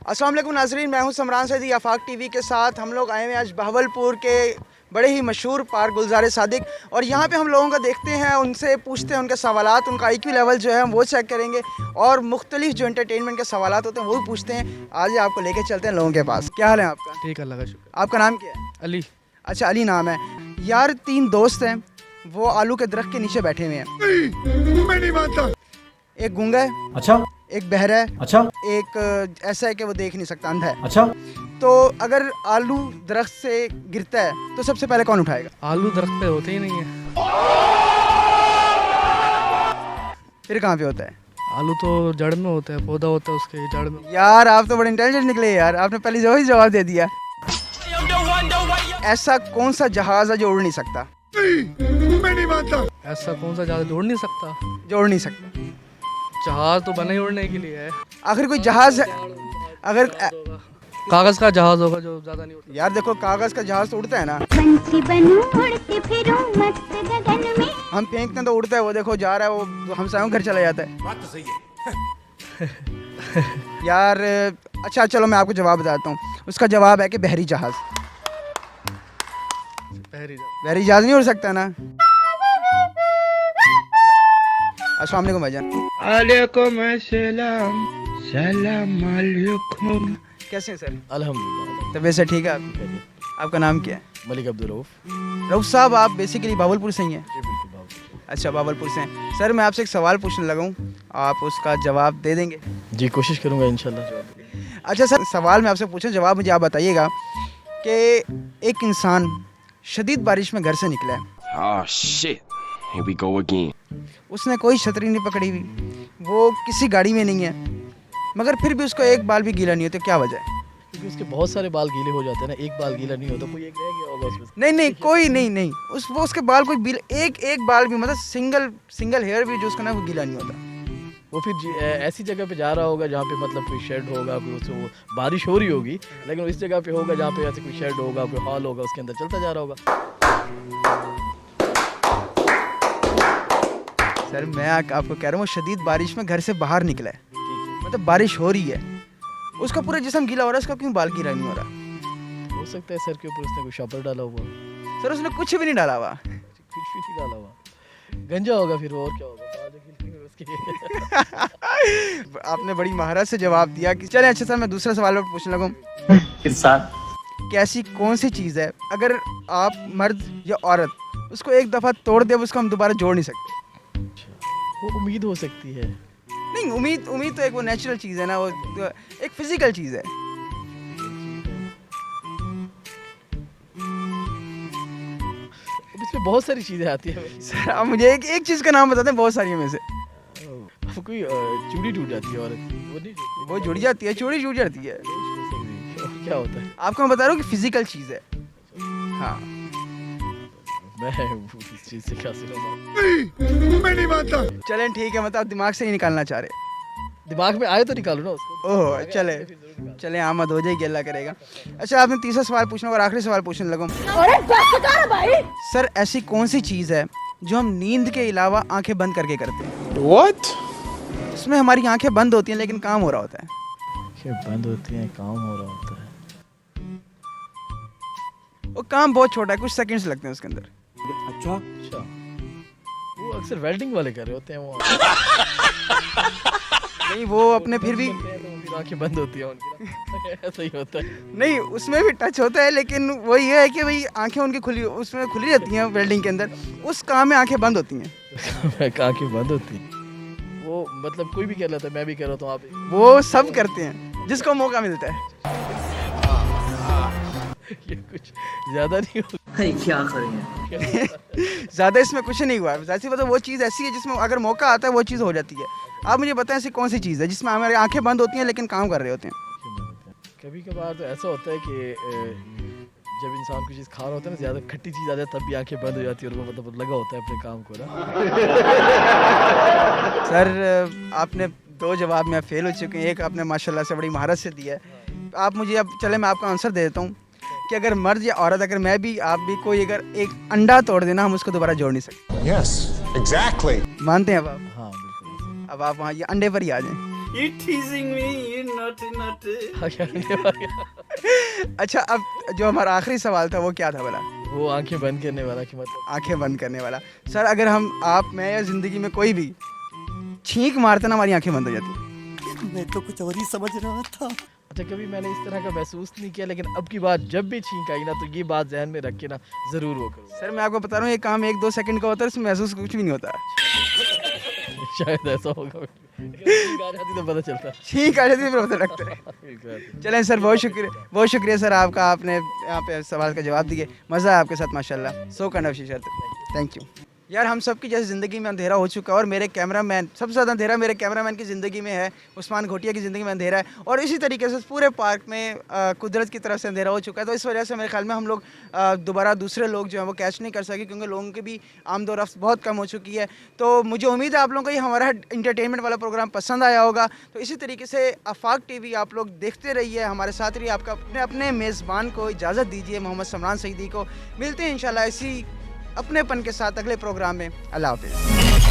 अस्सलाम वालेकुम नाज़रीन, मैं हूं समरान सैदी आफाक टीवी के साथ। हम लोग आए हैं आज बहावलपुर के बड़े ही मशहूर पार्क गुलजार सादिक, और यहाँ पे हम लोगों का देखते हैं, उनसे पूछते हैं उनके सवालात, उनका IQ लेवल जो है हम वो चेक करेंगे, और मुख्तलिफ जो एंटरटेनमेंट के सवालात होते हैं वो भी पूछते हैं। आज आपको लेके चलते हैं लोगों के पास। क्या हाल है आपका? ठीक है, अल्लाह का शुक्र। आपका नाम क्या है? अली। अच्छा, अली नाम है। यार 3 दोस्त हैं, वो आलू के दरख्त के नीचे बैठे हुए हैं। मैं नहीं मानता। एक गूंगा है, अच्छा, एक बहरा है, अच्छा, एक ऐसा है कि वो देख नहीं सकता, अंधा है। अच्छा। तो अगर आलू दरख्त से गिरता है तो सबसे पहले कौन उठाएगा? आलू दरख्त पे होते ही नहीं है। फिर कहाँ पे होता है? आलू तो जड़ में होता है, पौधा होता है उसके जड़ में। यार आप तो बड़े इंटेलिजेंट निकले यार, आपने पहले जो ही जवाब दे दिया। ऐसा कौन सा जहाज है जो उड़ नहीं सकता? मैं नहीं मानता। ऐसा कौन सा जहाज उड़ नहीं सकता? जो उड़ नहीं सकता। जहाज तो बना ही उड़ने के लिए है। आखिर कोई जहाज है? अगर कागज का जहाज होगा जो ज्यादा नहीं उड़ता। यार देखो, कागज का जहाज तो उड़ता है ना, पंछी बनूं उड़ती फिरूं मस्त गगन में। हम फेंकते हैं तो उड़ता है, वो देखो जा रहा है, वो हम सायों घर चला जाता है। बात तो सही है। यार अच्छा चलो मैं आपको जवाब बताता हूँ। उसका जवाब है कि बहरी जहाज। बहरी जहाज नहीं उड़ सकता ना। अस्सलाम वालेकुम भाईजान। वालेकुम अस्सलाम, सलाम अलैकुम। कैसे हैं सर? अल्हम्दुलिल्लाह। तबीयत से ठीक है आपका नाम क्या है? मलिक अब्दुल रऊफ। रऊफ साहब, आप बेसिकली बावलपुर से ही हैं? जी बिल्कुल बाबू। अच्छा, बावलपुर से हैं। सर मैं आपसे एक सवाल पूछने लगा हूँ, आप उसका जवाब दे देंगे? जी कोशिश करूंगा इंशाल्लाह जवाब देने। अच्छा सर, सवाल मैं आपसे पूछूं, जवाब मुझे आप बताइएगा कि एक इंसान शदीद बारिश में घर से निकला है, Oh shit. Here we go again. उसने कोई छतरी नहीं पकड़ी हुई, वो किसी गाड़ी में नहीं है, मगर फिर भी उसको एक बाल भी गीला नहीं होता, क्या वजह है? क्योंकि उसके बहुत सारे बाल गीले हो जाते हैं ना, एक बाल गीला नहीं होता, कोई एक रह गया होगा उसमें। नहीं नहीं, कोई नहीं, वो उसके बाल कोई एक बाल भी, मतलब सिंगल हेयर भी जो उसका ना वो गीला नहीं होता। वो फिर ऐसी जगह पे जा रहा होगा जहाँ पे मतलब कोई शेड होगा, कोई उसको बारिश हो रही होगी, लेकिन इस जगह पे होगा जहाँ पे ऐसे कोई शेड होगा, कोई हॉल होगा, उसके अंदर चलता जा रहा होगा। सर मैं आपको कह रहा हूँ, वो शदीद बारिश में घर से बाहर निकला है, मतलब बारिश हो रही है, उसका पूरा जिस्म गीला हो रहा है, उसका क्यों बाल गीला नहीं हो रहा? हो सकता है सर के ऊपर उसने कोई शॉपर डाला हुआ। सर उसने कुछ भी नहीं डाला हुआ। कुछ भी नहीं डाला हुआ, गंजा होगा फिर वो, और क्या होगा, बाल जो गीले होंगे उसके। आपने बड़ी महारत से जवाब दिया कि चलें। अच्छा सर, मैं दूसरा सवाल पूछने लगूँ कि ऐसी कौन सी चीज़ है अगर आप मर्द या औरत उसको एक दफ़ा तोड़ दे, उसको हम दोबारा जोड़ नहीं सकते? वो उम्मीद हो सकती है। नहीं, उम्मीद तो एक वो नेचुरल चीज़ है ना, वो एक फिजिकल चीज़ है। इसमें बहुत सारी चीज़ें आती है। सर आप मुझे एक चीज़ का नाम बताते हैं बहुत सारी में से। कोई चूड़ी टूट जाती है औरत की, वो नहीं टूटती। वो जुड़ जाती है, चूड़ी जुड़ जाती है। और क्या होता है? आपको मैं बता रहा हूँ कि फिजिकल चीज़ है। हाँ, मैं इस चीज़ से क्या सिलूंगा? मैं नहीं मानता। चलें ठीक है, मतलब आप दिमाग से नहीं निकालना चाह रहे? दिमाग में आए तो निकालो ना उसको। ओह चले आमद हो जाएगी, अल्लाह करेगा। अच्छा, आपने तीसरा सवाल पूछना और आखिरी सवाल पूछने लगूँ। सर ऐसी कौन सी चीज़ है जो हम नींद के अलावा आंखें बंद करके करते हैं? What? इसमें हमारी आंखें बंद होती हैं लेकिन काम हो रहा होता है। आंखें बंद होती हैं, काम हो रहा होता है। वो काम बहुत छोटा है, कुछ सेकंड्स लगते हैं उसके अंदर। अच्छा। अच्छा, वो अक्सर वेल्डिंग वाले कर रहे होते हैं वो। नहीं, वो अपने फिर भी फिर आंखें बंद होती हैं उनकी ना। ऐसा ही होता है। नहीं, उसमें भी टच होता है, लेकिन वो ये है कि भाई आंखें उनकी खुली, उसमें खुली रहती हैं वेल्डिंग के अंदर, उस काम में आंखें बंद होती हैं। आंखें बंद होती हैं वो, मतलब कोई भी कर लेता है, मैं भी कर रहा हूँ, आप वो सब करते हैं जिसको मौका मिलता है। ये कुछ ज्यादा नहीं हो। क्या करेंगे? ज़्यादा इसमें कुछ नहीं हुआ, ऐसी मतलब वो चीज़ ऐसी है जिसमें अगर मौका आता है वो चीज़ हो जाती है। आप मुझे बताएं ऐसी कौन सी चीज़ है जिसमें हमारी आंखें बंद होती हैं लेकिन काम कर रहे होते हैं? कभी कभार तो ऐसा होता है कि जब इंसान कुछ चीज़ खा रहा होता है ना, ज़्यादा खट्टी चीज़ आ जाए तब भी आंखें बंद हो जाती है, और वो मतलब लगा होता है अपने काम को ना। सर आपने 2 जवाब में फेल हो चुके हैं, एक आपने माशाल्लाह से बड़ी महारत से दिया है। आप मुझे अब चले मैं आपका आंसर दे देता हूँ कि अगर मर्द या औरत, अगर मैं भी आप भी, कोई अगर एक अंडा तोड़ देना, हम उसको दोबारा जोड़ नहीं सकते। Yes, exactly. मानते हैं अब आप? हाँ बिल्कुल। अब आप वहाँ ये अंडे पर ही आ जाएं। You teasing me, you naughty. अच्छा, अब जो हमारा आखिरी सवाल था वो क्या था भला? वो आंखें बंद करने वाला कि मतलब आंखें बंद करने वाला। सर, अगर हम, आप, मैं या ज़िंदगी में कोई भी छींक मारते ना, हमारी आंखें बंद हो जाती। मैं तो कुछ और ही समझ रहा था। अच्छा, कभी मैंने इस तरह का महसूस नहीं किया, लेकिन अब की बात जब भी छींक आई ना तो ये बात जहन में रख के ना ज़रूर वो करूँ। सर, मैं आपको बता रहा हूँ, ये काम 1-2 सेकंड का होता है, इसमें महसूस कुछ भी नहीं होता। शायद ऐसा होगा, छींक आ जाती तो पता चलता। छींक आ जाती है, फिर पता लगता है। चलें सर, बहुत शुक्रिया सर आपका, आपने यहाँ पे सवाल का जवाब दिए। मज़ा है आपके साथ माशाल्लाह। सो काइंड ऑफ शीशा, थैंक यू। यार, हम सब की जैसे ज़िंदगी में अंधेरा हो चुका है, और मेरे कैमरामैन, सबसे ज़्यादा अंधेरा मेरे कैमरामैन की ज़िंदगी में है। उस्मान घोटिया की ज़िंदगी में अंधेरा है, और इसी तरीके से पूरे पार्क में कुदरत की तरफ से अंधेरा हो चुका है। तो इस वजह से मेरे ख्याल में हम लोग दोबारा दूसरे लोग जो हैं वो कैच नहीं कर सके, क्योंकि लोगों की भी आमदोरफ्त बहुत कम हो चुकी है। तो मुझे उम्मीद है आप लोगों को ये हमारा इंटरटेनमेंट वाला प्रोग्राम पसंद आया होगा। तो इसी तरीके से आफाक टीवी आप लोग देखते रहिए, हमारे साथ रहिए। आपका अपने मेज़बान को इजाज़त दीजिए, मोहम्मद समरान सईदी को। मिलते हैं इंशाल्लाह इसी अपनेपन के साथ अगले प्रोग्राम में। अल्लाह हाफ़िज़।